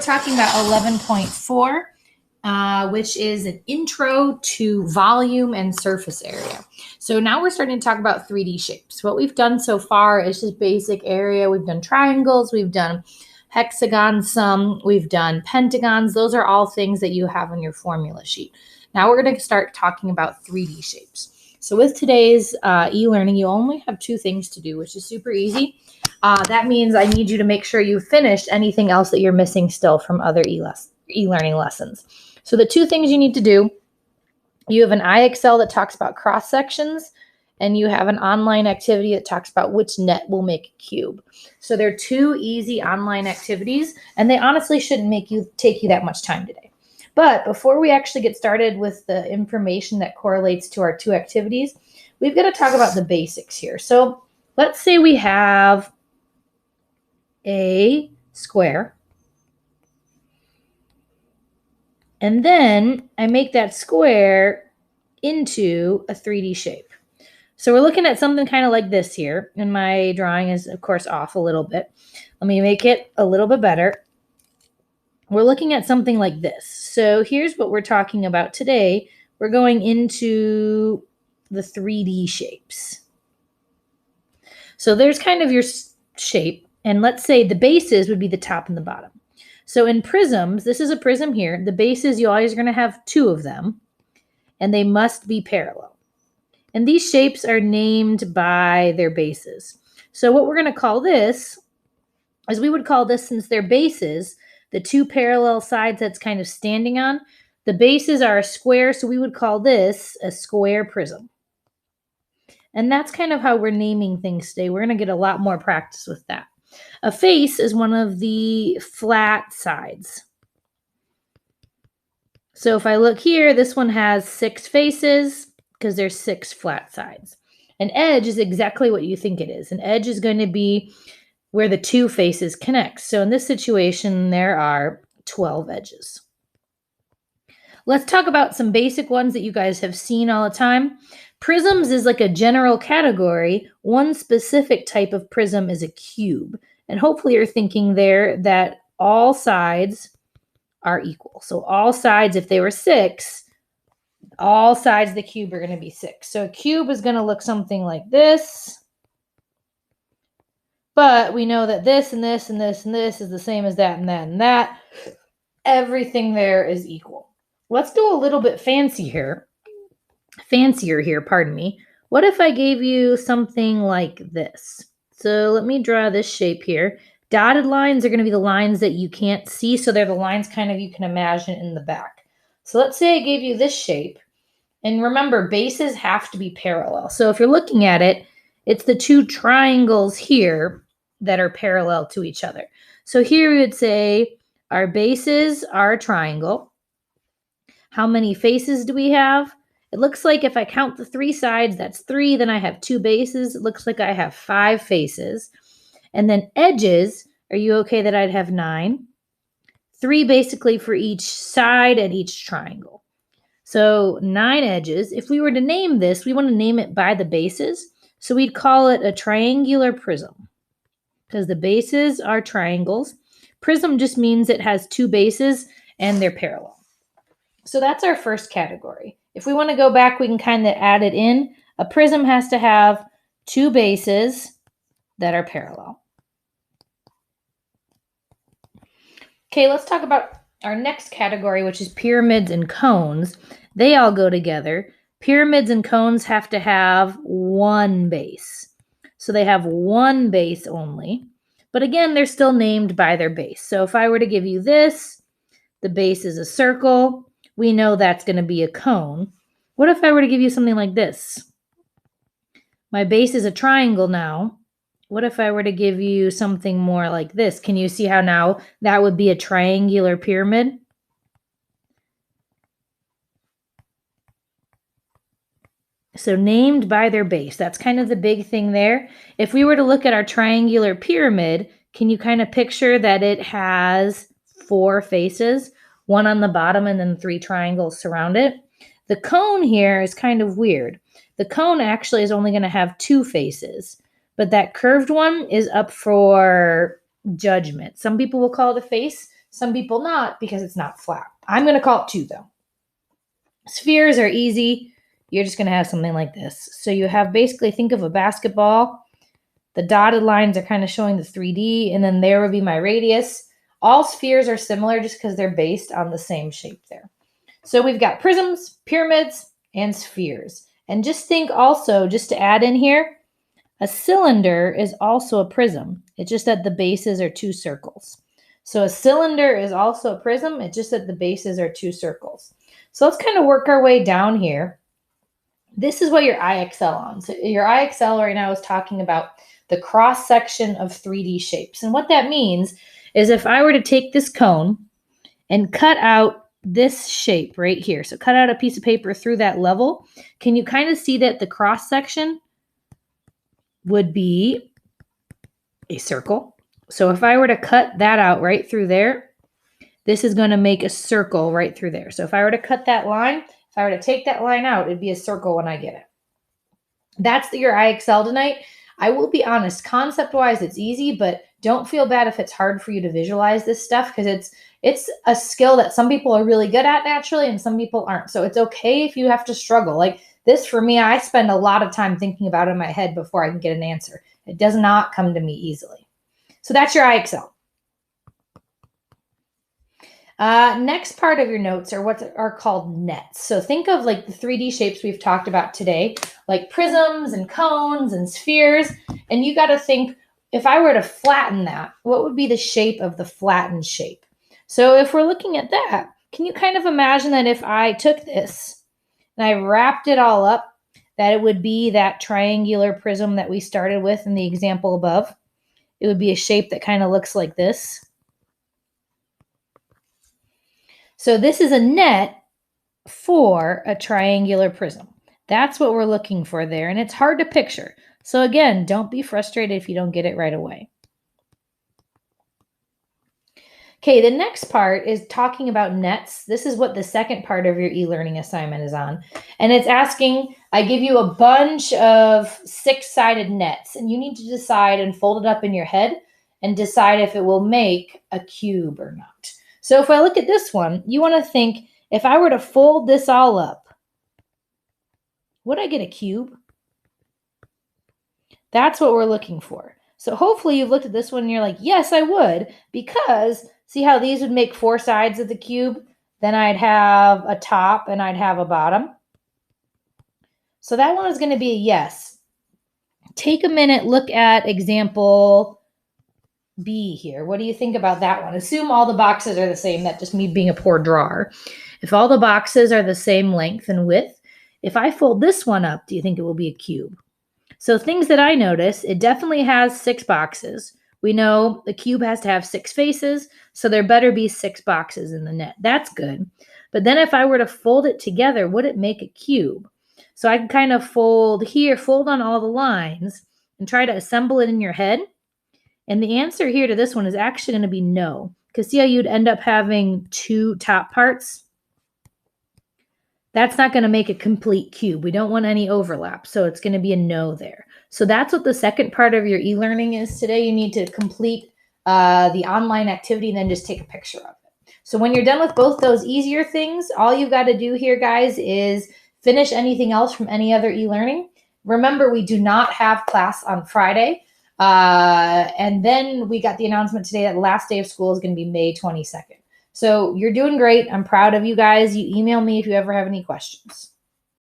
talking about 11.4, which is an intro to volume and surface area. So now we're starting to talk about 3D shapes. What we've done so far is just basic area. We've done triangles, we've done hexagons some, we've done pentagons. Those are all things that you have on your formula sheet. Now we're going to start talking about 3D shapes. So with today's e-learning, you only have two things to do, which is super easy. That means I need you to make sure you've finished anything else that you're missing still from other e-learning lessons. So the two things you need to do, you have an iExcel that talks about cross sections, and you have an online activity that talks about which net will make a cube. So they're two easy online activities, and they honestly shouldn't take you that much time today. But before we actually get started with the information that correlates to our two activities, we've got to talk about the basics here. So let's say we have a square, and then I make that square into a 3D shape. So we're looking at something kind of like this here, and my drawing is, of course, off a little bit. Let me make it a little bit better. We're looking at something like this. So here's what we're talking about today. We're going into the 3D shapes. So there's kind of your shape, and let's say the bases would be the top and the bottom. So in prisms, this is a prism here. The bases, you always are going to have two of them, and they must be parallel. And these shapes are named by their bases. So what we're going to call this is, we would call this, since they're bases, the two parallel sides that's kind of standing on, the bases are a square, so we would call this a square prism. And that's kind of how we're naming things today. We're going to get a lot more practice with that. A face is one of the flat sides. So if I look here, this one has 6 faces because there's 6 flat sides. An edge is exactly what you think it is. An edge is going to be where the two faces connect. So in this situation, there are 12 edges. Let's talk about some basic ones that you guys have seen all the time. Prisms is like a general category. One specific type of prism is a cube. And hopefully you're thinking there that all sides are equal. So all sides, if they were 6, all sides of the cube are going to be 6. So a cube is going to look something like this. But we know that this and this and this and this is the same as that and that and that. Everything there is equal. Let's do a little bit fancier here, pardon me. What if I gave you something like this? So let me draw this shape here. Dotted lines are going to be the lines that you can't see, so they're the lines kind of you can imagine in the back. So let's say I gave you this shape, and remember, bases have to be parallel. So if you're looking at it, it's the two triangles here that are parallel to each other. So here we would say our bases are a triangle. How many faces do we have? It looks like if I count the 3 sides, that's 3. Then I have 2 bases. It looks like I have 5 faces. And then edges, are you okay that I'd have 9? 3 basically for each side and each triangle. So 9 edges. If we were to name this, we want to name it by the bases. So we'd call it a triangular prism, because the bases are triangles. Prism just means it has 2 bases and they're parallel. So that's our first category. If we want to go back, we can kind of add it in. A prism has to have 2 bases that are parallel. Okay, let's talk about our next category, which is pyramids and cones. They all go together. Pyramids and cones have to have 1 base. So they have 1 base only. But again, they're still named by their base. So if I were to give you this, the base is a circle. We know that's going to be a cone. What if I were to give you something like this? My base is a triangle now. What if I were to give you something more like this? Can you see how now that would be a triangular pyramid? So named by their base. That's kind of the big thing there. If we were to look at our triangular pyramid, can you kind of picture that it has 4 faces? 1 on the bottom and then 3 triangles surround it. The cone here is kind of weird. The cone actually is only going to have 2 faces, but that curved one is up for judgment. Some people will call it a face. Some people not because it's not flat. I'm going to call it 2 though. Spheres are easy. You're just going to have something like this. So you have basically, think of a basketball. The dotted lines are kind of showing the 3D, and then there would be my radius. All spheres are similar just because they're based on the same shape there. So we've got prisms, pyramids, and spheres. And just think also, just to add in here, a cylinder is also a prism. It's just that the bases are 2 circles. So a cylinder is also a prism. It's just that the bases are 2 circles. So let's kind of work our way down here. This is what your IXL on. So your IXL right now is talking about the cross section of 3D shapes. And what that means is if I were to take this cone and cut out this shape right here, so cut out a piece of paper through that level, can you kind of see that the cross section would be a circle? So if I were to cut that out right through there, this is going to make a circle right through there. So if I were to cut that line, if I were to take that line out, it'd be a circle when I get it. That's your IXL tonight. I will be honest, concept-wise, it's easy, but don't feel bad if it's hard for you to visualize this stuff because it's a skill that some people are really good at naturally and some people aren't. So it's okay if you have to struggle. Like this, for me, I spend a lot of time thinking about it in my head before I can get an answer. It does not come to me easily. So that's your IXL. Next part of your notes are what are called nets. So think of like the 3D shapes we've talked about today, like prisms and cones and spheres. And you got to think, if I were to flatten that, what would be the shape of the flattened shape? So if we're looking at that, can you kind of imagine that if I took this and I wrapped it all up, that it would be that triangular prism that we started with in the example above? It would be a shape that kind of looks like this. So this is a net for a triangular prism. That's what we're looking for there, and it's hard to picture. So again, don't be frustrated if you don't get it right away. Okay, the next part is talking about nets. This is what the second part of your e-learning assignment is on. And it's asking, I give you a bunch of 6-sided nets, and you need to decide and fold it up in your head and decide if it will make a cube or not. So if I look at this one, you want to think, if I were to fold this all up, would I get a cube? That's what we're looking for. So hopefully you've looked at this one and you're like, yes, I would, because see how these would make 4 sides of the cube? Then I'd have a top and I'd have a bottom. So that one is going to be a yes. Take a minute, look at example B here. What do you think about that one? Assume all the boxes are the same. That's just me being a poor drawer. If all the boxes are the same length and width, if I fold this one up, do you think it will be a cube? So things that I notice, it definitely has 6 boxes. We know the cube has to have 6 faces, so there better be 6 boxes in the net. That's good. But then if I were to fold it together, would it make a cube? So I can kind of fold here, fold on all the lines, and try to assemble it in your head. And the answer here to this one is actually going to be no. Because see how you'd end up having 2 top parts? That's not going to make a complete cube. We don't want any overlap. So it's going to be a no there. So that's what the second part of your e-learning is today. You need to complete the online activity and then just take a picture of it. So when you're done with both those easier things, all you've got to do here, guys, is finish anything else from any other e-learning. Remember, we do not have class on Friday. And then we got the announcement today that the last day of school is going to be May 22nd. So you're doing great. I'm proud of you guys. You email me if you ever have any questions.